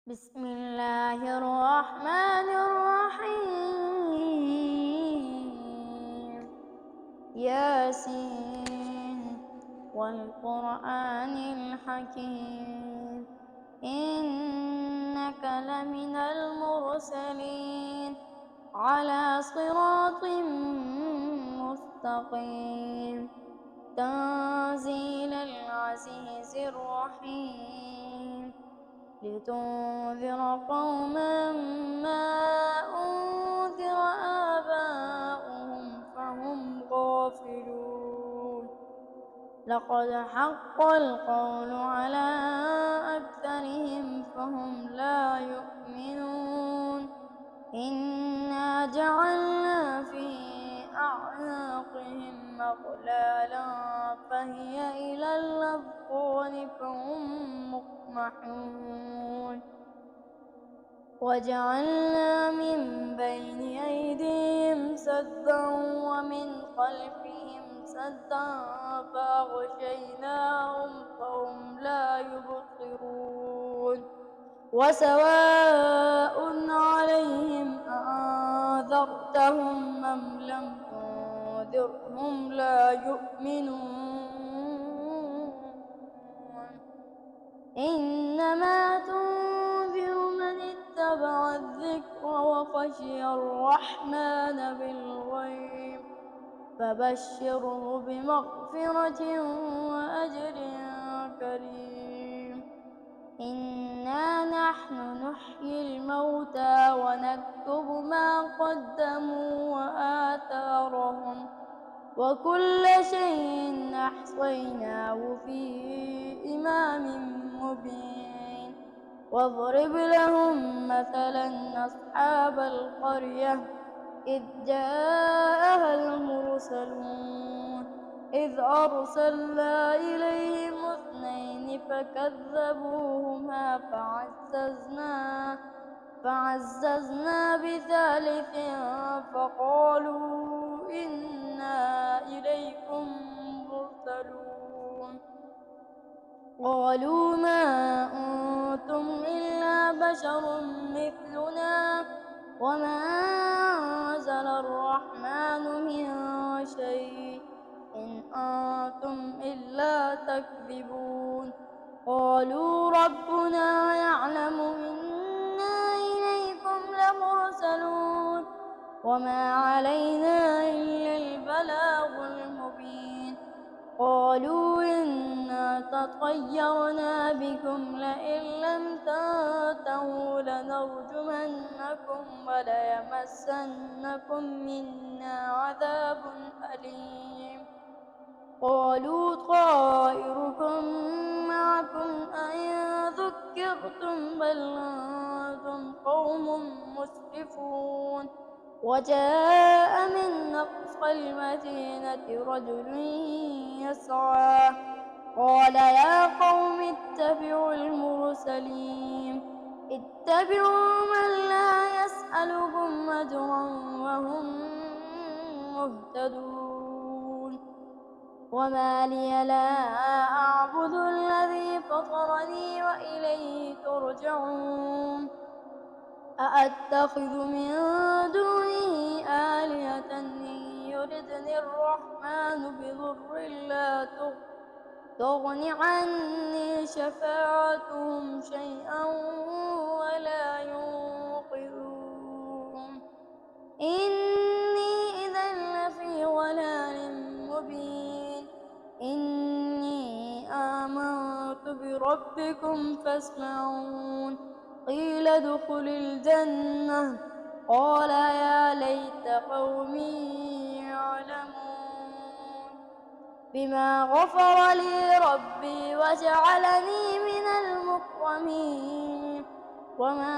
بسم الله الرحمن الرحيم. ياسين والقرآن الحكيم، إنك لمن المرسلين على صراط مستقيم، تنزيل العزيز الرحيم، لتنذر قوما ما أنذر آباؤهم فهم غافلون. لقد حق القول على أكثرهم فهم لا يؤمنون. إنا جعلنا في أعناقهم أغلالا فهي إلى الأذقان فهم مقمحون. وجعلنا من بين أيديهم سدا ومن خلفهم سدا فأغشيناهم فهم لا يبصرون. وسواء عليهم أأنذرتهم أم لم تنذرهم لا يؤمنون. إنما تنذر من اتبع الذكر وخشي الرحمن بالغيب، فبشره بمغفرة وأجر كريم. إنا نحن نحيي الموتى ونكتب ما قدموا وآثارهم، وكل شيء أحصيناه في إمام مبين. واضرب لهم مثلا أصحاب القرية إذ جاءها المرسلون إذ أرسلنا إليهم اثنين فكذبوهما فعززنا بثالث فقالوا إنا إليكم مرسلون. قالوا ما أنتم إلا بشر مثلنا وما أنزل الرحمن من شيء إن أنتم إلا تكذبون. قالوا ربنا يعلم إنا إليكم لمرسلون وما علينا إلا البلاغ المبين. قالوا إنا تطيرنا بكم لئن لم تنتهوا لنرجمنكم وليمسنكم منا عذاب أليم. قالوا طائركم معكم أئن ذكرتم بل أنتم قوم مسرفون. وجاء من أقصى المدينة رجل يسعى قال يا قوم اتبعوا المرسلين اتبعوا من لا يسألكم أجرا وهم مهتدون. وما لي لا أعبد الذي فطرني وإليه ترجعون. أأتخذ من دونه آلهة إن يردني الرحمن بضر لا تغن عني شفاعتهم شيئا ولا ينقذون. إني إذا لفي ضلال مبين. إني آمنت بربكم فاسمعون. قيل ادخل الجنة قال يا ليت قومي يعلمون بما غفر لي ربي وجعلني من المكرمين. وما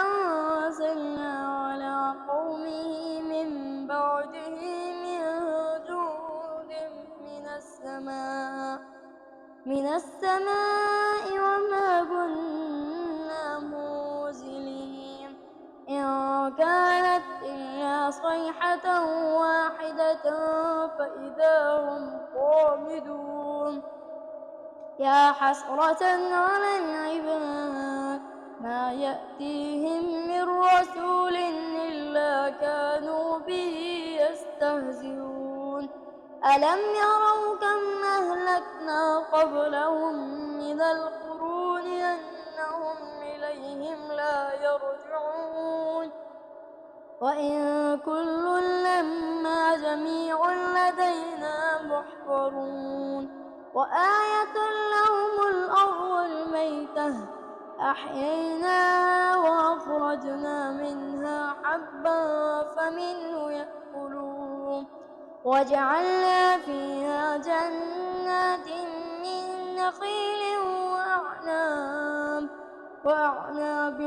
أنزلنا على قومه من بعده من جند من السماء وما كنا منزلين. إن كانت إلا صيحة واحدة فإذا هم خامدون. يا حسرة على العباد ما يأتيهم من رسول إلا كانوا به يستهزئون ألم يروا كم أهلكنا قبلهم من القرون أنهم إليهم لا يرجعون وإن كل لما جميع لدينا محضرون وآية لهم الأرض الميتة أحييناها وأخرجنا منها حبا فمنه يأكلون وجعلنا فيها جنات من نخيل وأعناب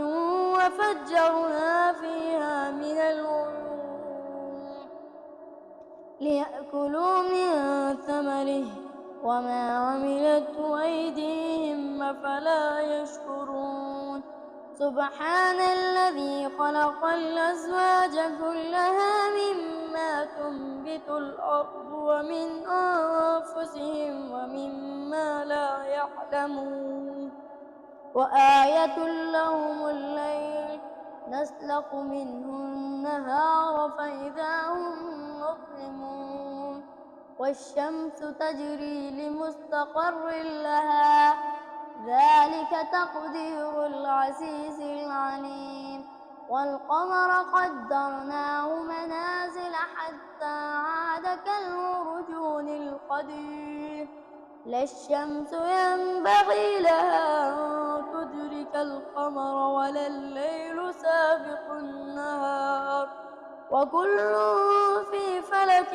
وفجرنا فيها من العيون ليأكلوا من ثمره وما عملته أيديهم أفلا يشكرون سبحان الذي خلق الأزواج كلها مما تنبت الأرض ومن أنفسهم ومما لا يعلمون وآية لهم الليل نسلخ منه النهار فإذا هم مظلمون والشمس تجري لمستقر لها ذلك تقدير العزيز العليم والقمر قدرناه منازل حتى عاد كالعرجون القديم لا الشمس ينبغي لها أن تدرك القمر ولا الليل سابق النهار وكل في فلك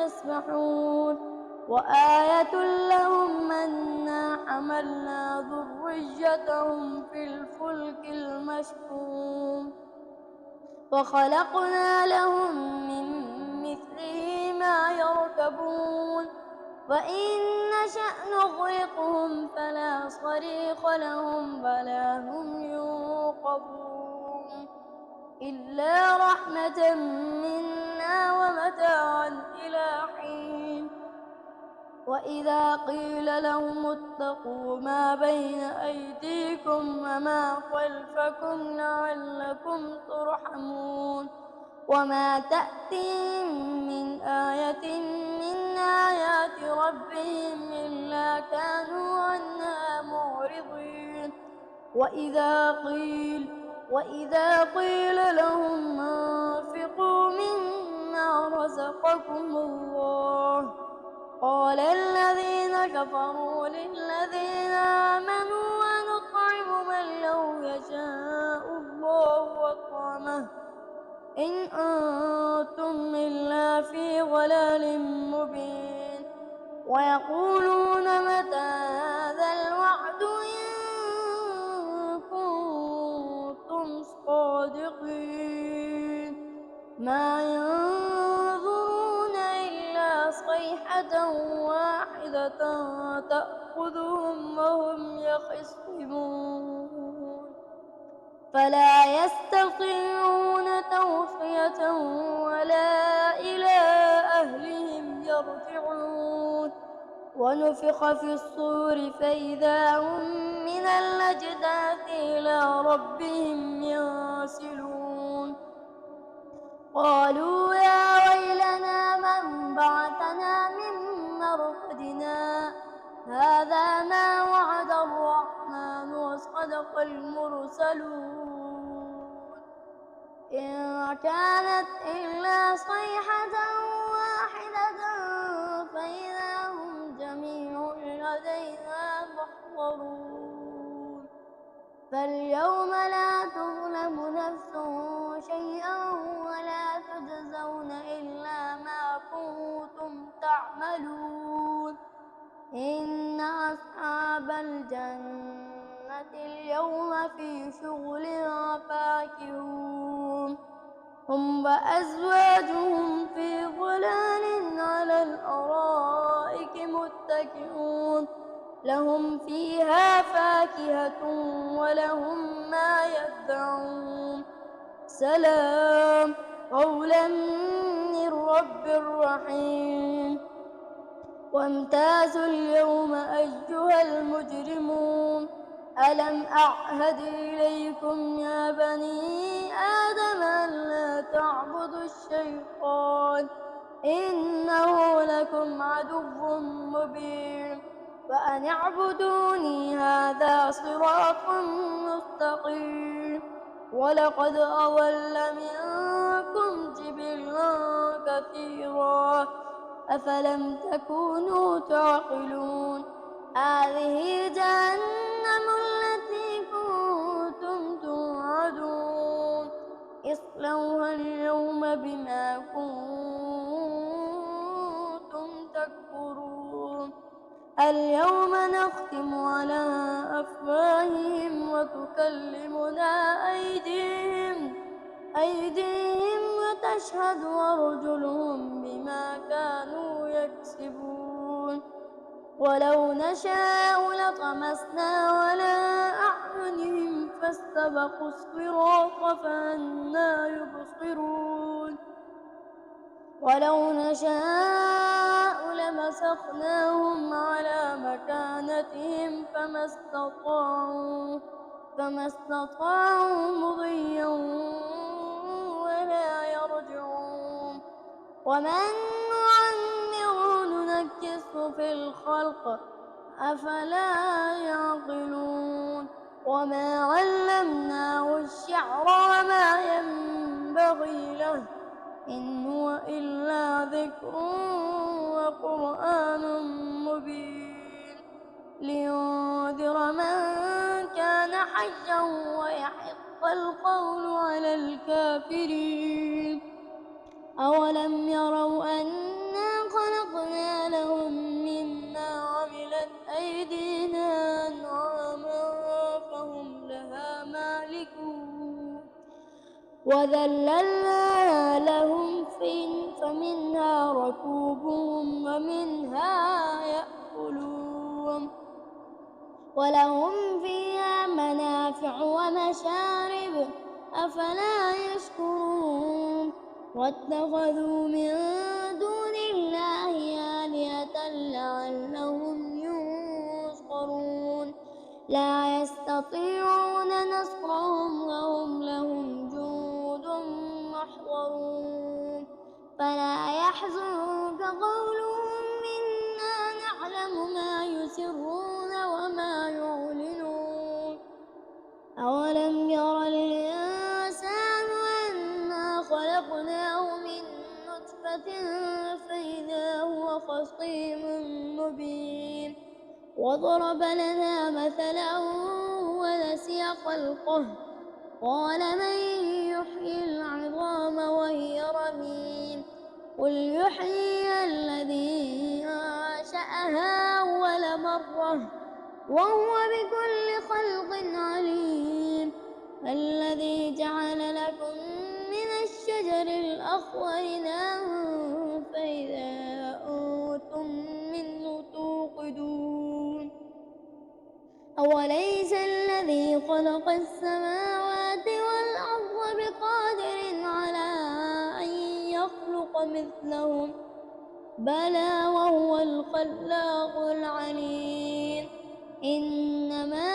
يسبحون وآية لهم أنا حملنا ذريتهم في الفلك المشحون وخلقنا لهم من مثله ما يركبون وإن نشأ نغرقهم فلا صريخ لهم ولا هم ينقذون إلا رحمة منا ومتاعا إلى حين وإذا قيل لهم اتقوا ما بين أيديكم وما خلفكم لعلكم ترحمون وما تأتيهم من آية من آيات ربهم إلا كانوا عنها معرضين وإذا قيل لهم أنفقوا مما رزقكم الله قال الذين كفروا للذين آمنوا ونطعم من لو يشاء الله أطعمه إن أنتم إلا في ضلال مبين ويقولون متى هذا الوعد إن كنتم صادقين ما ينظرون إلا صيحة واحدة تأخذهم وهم يخصمون فلا يستطيعون توصية ولا إلى أهلهم يرجعون ونفخ في الصور فإذا هم من الأجداث إلى ربهم ينسلون قالوا يا ويلنا من بعثنا من مرقدنا هذا ما وعد الرحمن وصدق المرسلون إن كانت إلا صيحة واحدة فإذا هم جميع لدينا محضرون فاليوم لا تظلم نفس شيئا ولا تجزون إلا ما كنتم تعملون إن أصحاب الجنة اليوم في شغل فاكهون هم وأزواجهم في ظلال على الأرائك متكئون لهم فيها فاكهة ولهم ما يدعون سلام قولا من رب رحيم وامتازوا اليوم أيها المجرمون ألم أعهد إليكم يا بني آدم ألا تعبدوا الشيطان إنه لكم عدو مبين وأن اعبدوني هذا صراط مستقيم ولقد أضل منكم جبلا كثيرا أفلم تكونوا تعقلون هذه جهنم التي كنتم توعدون اصلوها اليوم بما كنتم تكفرون اليوم نختم على أفواههم وتكلمنا أيديهم وتشهد أرجلهم بما كانوا يكسبون ولو نشاء لطمسنا على أعينهم فاستبقوا الصراط فأنى يبصرون ولو نشاء لمسخناهم على مكانتهم فما استطاعوا مضيا ولا يرجعون ومن نعمره ننكسه في الخلق أفلا يعقلون وما علمناه الشعر وما ينبغي له إن هو إلا ذكر وقرآن مبين لينذر من كان حيا ويحق القول على الكافرين أولم يروا أنا خلقنا لهم مما عملت أيدينا أنعاما فهم لها مالكون وذللنا لهم فمنها ركوبهم ومنها يأكلون ولهم فيها منافع ومشارب أفلا يشكرون واتخذوا من دون الله آلهة لعلهم ينصرون لا يستطيعون نصرهم وهم لهم جند محضرون فلا يحزنك قولهم إنا نعلم ما يسرون وما يعلنون أولم ير الإنسان أنا خلقناه من نطفة فإذا هو خصيم مبين وضرب لنا مثلا ونسي خلقه قال من يحيي العظام وهي رميم قل يحيي الذي أنشأها أول مرة وهو بكل خلق عليم الذي جعل لكم من الشجر الأخضر نارا فإذا أنتم منه توقدون أوليس الذي خلق السماوات والأرض بقادر على أن يخلق مثلهم بلى وهو الخلاق العليم إنما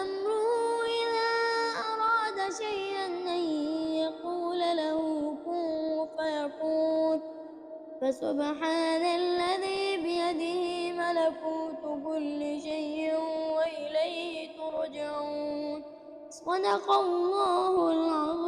أمره إذا أراد شيئا أن يقول له كن فيكون فسبحان الذي بيده ملكوت كل شيء وإليه ترجعون صدق الله العظيم.